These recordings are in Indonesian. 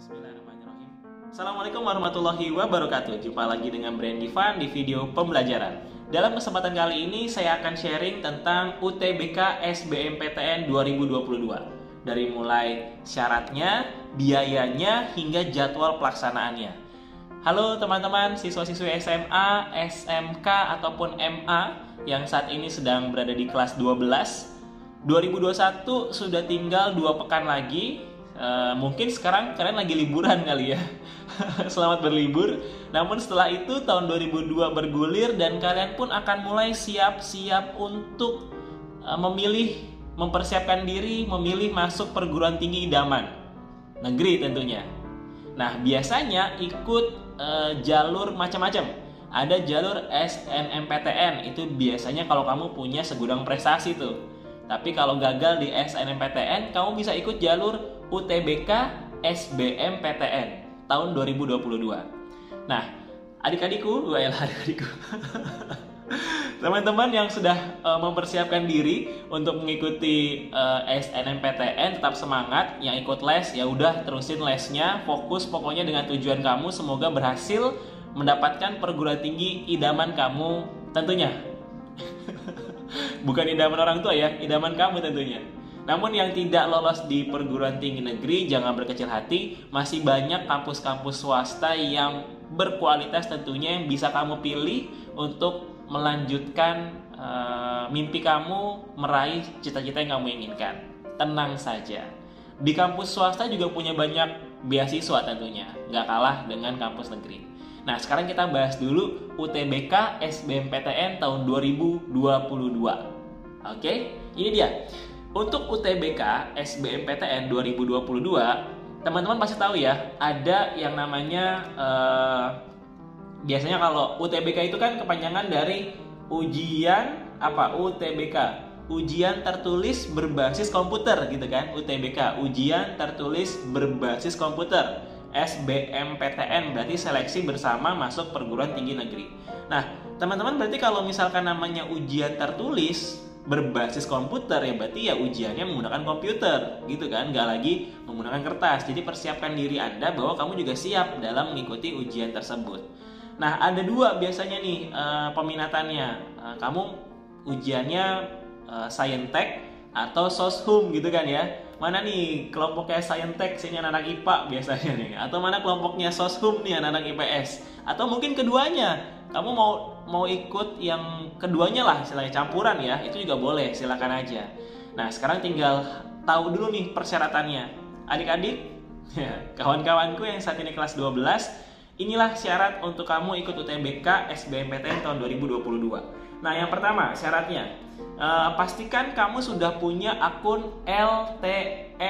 Bismillahirrahmanirrahim. Assalamualaikum warahmatullahi wabarakatuh. Jumpa lagi dengan Brand Divan di video pembelajaran. Dalam kesempatan kali ini saya akan sharing tentang UTBK SBMPTN 2022. Dari mulai syaratnya, biayanya, hingga jadwal pelaksanaannya. Halo teman-teman siswa-siswi SMA, SMK, ataupun MA yang saat ini sedang berada di kelas 12. 2021 sudah tinggal 2 pekan lagi. Mungkin sekarang kalian lagi liburan kali ya. Selamat berlibur. Namun setelah itu tahun 2002 bergulir dan kalian pun akan mulai siap-siap untuk mempersiapkan diri memilih masuk perguruan tinggi idaman negeri tentunya. Nah, biasanya ikut jalur macam-macam. Ada jalur SNMPTN, itu biasanya kalau kamu punya segudang prestasi tuh. Tapi kalau gagal di SNMPTN, kamu bisa ikut jalur UTBK SBMPTN tahun 2022. Nah, adik-adikku, teman-teman yang sudah mempersiapkan diri untuk mengikuti SNMPTN, tetap semangat. Yang ikut les, ya udah terusin lesnya, fokus pokoknya dengan tujuan kamu. Semoga berhasil mendapatkan perguruan tinggi idaman kamu tentunya. Bukan idaman orang tua ya, idaman kamu tentunya. Namun yang tidak lolos di perguruan tinggi negeri, jangan berkecil hati. Masih banyak kampus-kampus swasta yang berkualitas tentunya yang bisa kamu pilih untuk melanjutkan mimpi kamu, meraih cita-cita yang kamu inginkan. Tenang saja. Di kampus swasta juga punya banyak beasiswa tentunya, nggak kalah dengan kampus negeri. Nah, sekarang kita bahas dulu UTBK SBMPTN tahun 2022. Oke, ini dia. Untuk UTBK SBMPTN 2022, teman-teman pasti tahu ya, ada yang namanya biasanya kalau UTBK itu kan kepanjangan dari ujian UTBK, ujian tertulis berbasis komputer gitu kan. UTBK, ujian tertulis berbasis komputer. SBMPTN berarti seleksi bersama masuk perguruan tinggi negeri. Nah, teman-teman berarti kalau misalkan namanya ujian tertulis berbasis komputer, ya berarti ya ujiannya menggunakan komputer gitu kan, nggak lagi menggunakan kertas. Jadi persiapkan diri Anda bahwa kamu juga siap dalam mengikuti ujian tersebut. Nah, ada 2 biasanya nih peminatannya. Kamu ujiannya Saintek atau Soshum gitu kan ya. Mana nih kelompoknya Saintek, sini anak-anak IPA biasanya nih, atau mana kelompoknya Soshum nih anak-anak IPS, atau mungkin keduanya. Kamu mau ikut yang keduanya lah, istilahnya campuran ya, itu juga boleh, silakan aja. Nah, sekarang tinggal tahu dulu nih persyaratannya. Adik-adik, kawan-kawanku yang saat ini kelas 12, inilah syarat untuk kamu ikut UTBK SBMPTN tahun 2022. Nah, yang pertama syaratnya, pastikan kamu sudah punya akun LTMPT.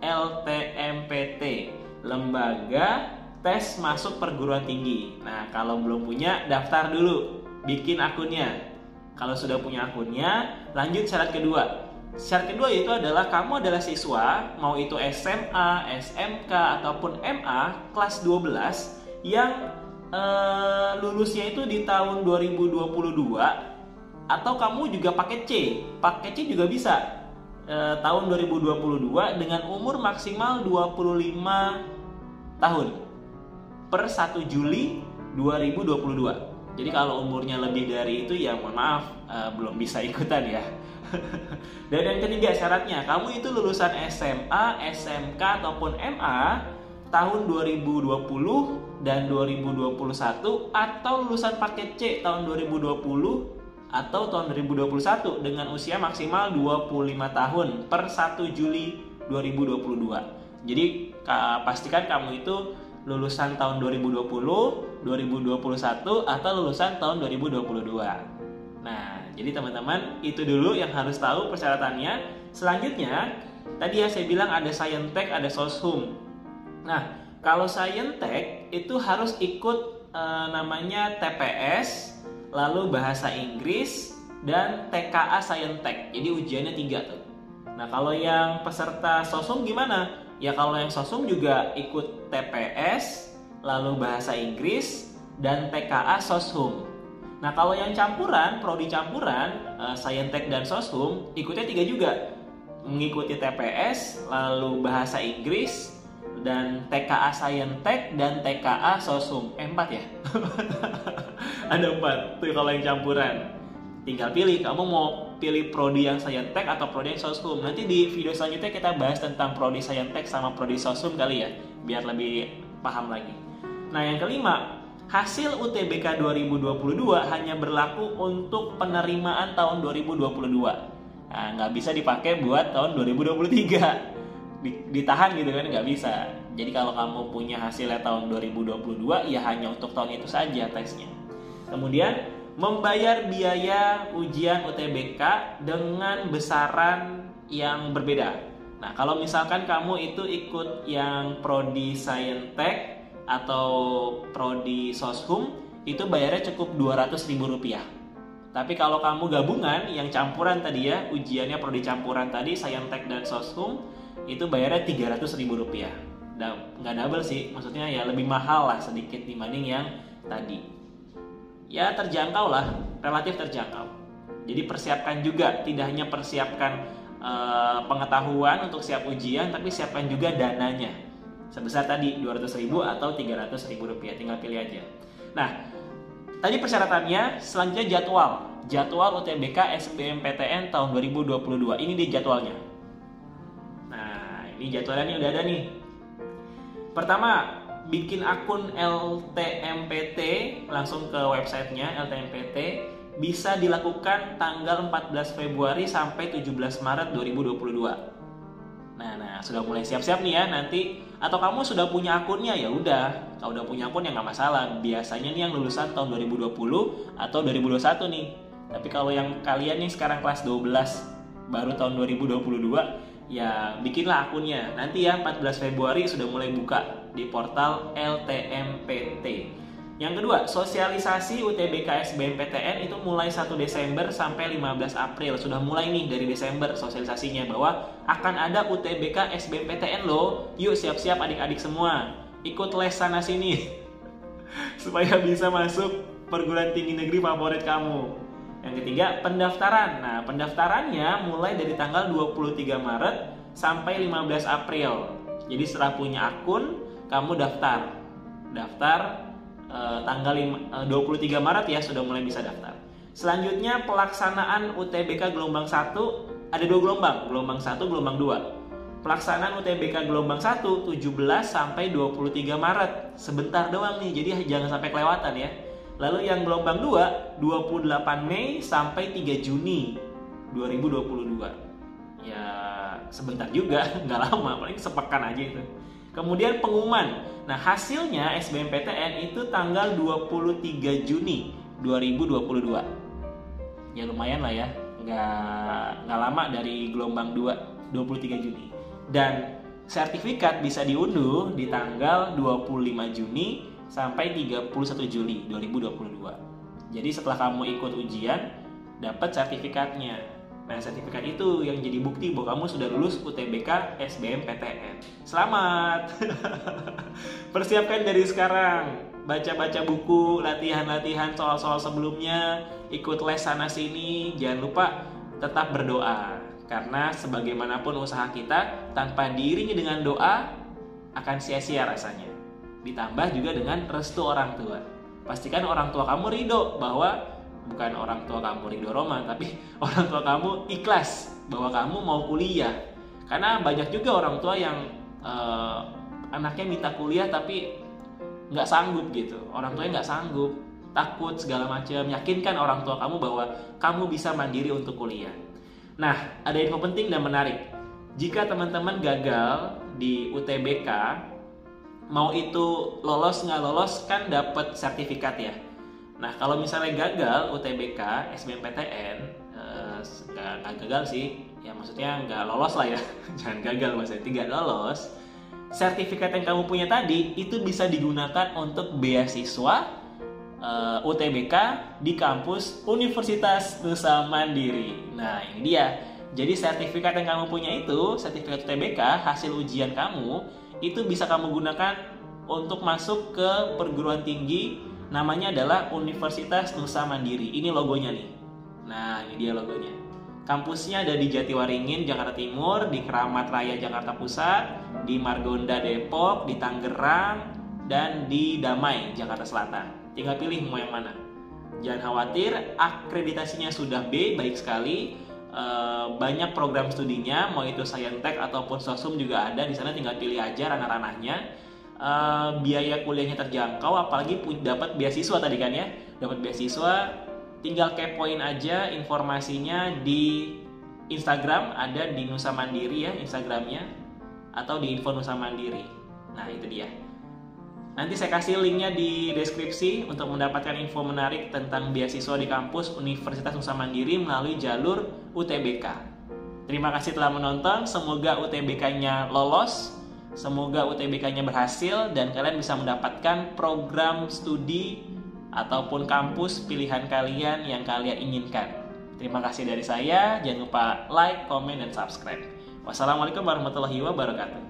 LTMPT, Lembaga Tes Masuk Perguruan Tinggi. Nah, kalau belum punya, daftar dulu, bikin akunnya. Kalau sudah punya akunnya, lanjut syarat kedua. Syarat kedua yaitu adalah kamu adalah siswa, mau itu SMA, SMK, ataupun MA, kelas 12, yang lulusnya itu di tahun 2022, atau kamu juga paket C. Paket C juga bisa, tahun 2022 dengan umur maksimal 25 tahun. Per 1 Juli 2022. Jadi kalau umurnya lebih dari itu ya mohon maaf, belum bisa ikutan ya. Dan yang ketiga syaratnya, kamu itu lulusan SMA, SMK, ataupun MA tahun 2020 dan 2021, atau lulusan paket C tahun 2020 atau tahun 2021 dengan usia maksimal 25 tahun per 1 Juli 2022. Jadi pastikan kamu itu lulusan tahun 2020, 2021, atau lulusan tahun 2022. Nah, jadi teman-teman itu dulu yang harus tahu persyaratannya. Selanjutnya, tadi ya saya bilang ada Saintek, ada Soshum. Nah, kalau Saintek itu harus ikut namanya TPS, lalu bahasa Inggris, dan TKA Saintek. Jadi ujiannya 3 tuh. Nah, kalau yang peserta Soshum gimana? Ya kalau yang Soshum juga ikut TPS, lalu bahasa Inggris, dan TKA Soshum. Nah, kalau yang campuran, prodi campuran, Saintek dan Soshum, ikutnya 3 juga. Mengikuti TPS, lalu bahasa Inggris, dan TKA Saintek dan TKA Soshum. 4 ya? Ada 4 tuh kalau yang campuran. Tinggal pilih, kamu mau pilih prodi yang Saintek atau prodi yang Soshum. Nanti di video selanjutnya kita bahas tentang prodi Saintek sama prodi Soshum kali ya, biar lebih paham lagi. Nah yang kelima, hasil UTBK 2022 hanya berlaku untuk penerimaan tahun 2022. Nah, nggak bisa dipakai buat tahun 2023. Ditahan gitu kan, nggak bisa. Jadi kalau kamu punya hasilnya tahun 2022, ya hanya untuk tahun itu saja tesnya. Kemudian, membayar biaya ujian UTBK dengan besaran yang berbeda. Nah, kalau misalkan kamu itu ikut yang prodi Saintek atau prodi Soshum, itu bayarnya cukup Rp200.000. Tapi kalau kamu gabungan yang campuran tadi ya, ujiannya prodi campuran tadi Saintek dan Soshum, itu bayarnya Rp300.000. Nggak double sih, maksudnya ya lebih mahal lah sedikit dibanding yang tadi. Ya terjangkau lah, relatif terjangkau. Jadi persiapkan juga, tidak hanya persiapkan pengetahuan untuk siap ujian, tapi siapkan juga dananya. Sebesar tadi Rp200.000 atau Rp300.000, tinggal pilih aja. Nah, tadi persyaratannya, selanjutnya jadwal UTBK SBMPTN tahun 2022. Ini di jadwalnya. Nah, ini jadwalnya udah ada nih. Pertama, bikin akun LTMPT, langsung ke websitenya LTMPT. Bisa dilakukan tanggal 14 Februari sampai 17 Maret 2022. Nah, sudah mulai siap-siap nih ya nanti. Atau kamu sudah punya akunnya, ya udah. Kalau udah punya akun ya nggak masalah. Biasanya nih yang lulusan tahun 2020 atau 2021 nih. Tapi kalau yang kalian nih sekarang kelas 12 baru tahun 2022, ya bikinlah akunnya. Nanti ya 14 Februari sudah mulai buka di portal LTMPT. Yang kedua, sosialisasi UTBK SBMPTN itu mulai 1 Desember sampai 15 April. Sudah mulai nih dari Desember sosialisasinya bahwa akan ada UTBK SBMPTN loh. Yuk siap-siap adik-adik semua. Ikut les sana sini supaya bisa masuk perguruan tinggi negeri favorit kamu. Yang ketiga, pendaftaran. Nah, pendaftarannya mulai dari tanggal 23 Maret sampai 15 April. Jadi setelah punya akun, kamu daftar tanggal 23 Maret ya sudah mulai bisa daftar. Selanjutnya pelaksanaan UTBK gelombang 1, ada 2 gelombang 1, gelombang 2. Pelaksanaan UTBK gelombang 1 17 sampai 23 Maret. Sebentar doang nih, jadi jangan sampai kelewatan ya. Lalu yang gelombang 2 28 Mei sampai 3 Juni 2022. Ya sebentar juga, nggak lama, paling sepekan aja itu. Kemudian pengumuman. Nah, hasilnya SBMPTN itu tanggal 23 Juni 2022. Ya lumayan lah ya, nggak lama dari gelombang 2, 23 Juni. Dan sertifikat bisa diunduh di tanggal 25 Juni sampai 31 Juli 2022. Jadi setelah kamu ikut ujian, dapat sertifikatnya. Nah, sertifikat itu yang jadi bukti bahwa kamu sudah lulus UTBK SBMPTN. Selamat! Persiapkan dari sekarang. Baca-baca buku, latihan-latihan soal-soal sebelumnya, ikut les sana sini. Jangan lupa tetap berdoa. Karena sebagaimanapun usaha kita, tanpa diiringi dengan doa, akan sia-sia rasanya. Ditambah juga dengan restu orang tua. Pastikan orang tua kamu ridho bahwa bukan orang tua kamu ridho Roma, tapi orang tua kamu ikhlas bahwa kamu mau kuliah. Karena banyak juga orang tua yang anaknya minta kuliah tapi nggak sanggup gitu. Orang tuanya nggak sanggup, takut segala macam. Yakinkan orang tua kamu bahwa kamu bisa mandiri untuk kuliah. Nah, ada info penting dan menarik. Jika teman-teman gagal di UTBK, mau itu lolos nggak lolos kan dapat sertifikat ya. Nah, kalau misalnya gagal UTBK SBMPTN, nggak gagal sih, ya maksudnya nggak lolos lah ya. Jangan gagal maksudnya, tidak lolos. Sertifikat yang kamu punya tadi itu bisa digunakan untuk beasiswa UTBK di kampus Universitas Nusa Mandiri. Nah, ini dia. Jadi sertifikat yang kamu punya itu, sertifikat UTBK hasil ujian kamu, itu bisa kamu gunakan untuk masuk ke perguruan tinggi. Namanya adalah Universitas Nusa Mandiri. Ini logonya nih. Nah, ini dia logonya. Kampusnya ada di Jatiwaringin, Jakarta Timur, di Keramat Raya, Jakarta Pusat, di Margonda, Depok, di Tangerang, dan di Damai, Jakarta Selatan. Tinggal pilih mau yang mana. Jangan khawatir, akreditasinya sudah B, baik sekali. Banyak program studinya, mau itu Saintek ataupun Sosum juga ada. Di sana tinggal pilih aja ranah-ranahnya. Biaya kuliahnya terjangkau, apalagi dapat beasiswa tadi kan ya. Dapat beasiswa. Tinggal kepoin aja informasinya di Instagram, ada di Nusa Mandiri ya Instagramnya, atau di Info Nusa Mandiri. Nah itu dia. Nanti saya kasih linknya di deskripsi untuk mendapatkan info menarik tentang beasiswa di kampus Universitas Nusa Mandiri melalui jalur UTBK. Terima kasih telah menonton, semoga UTBK-nya lolos, semoga UTBK-nya berhasil, dan kalian bisa mendapatkan program studi ataupun kampus pilihan kalian yang kalian inginkan. Terima kasih dari saya, jangan lupa like, comment, dan subscribe. Wassalamualaikum warahmatullahi wabarakatuh.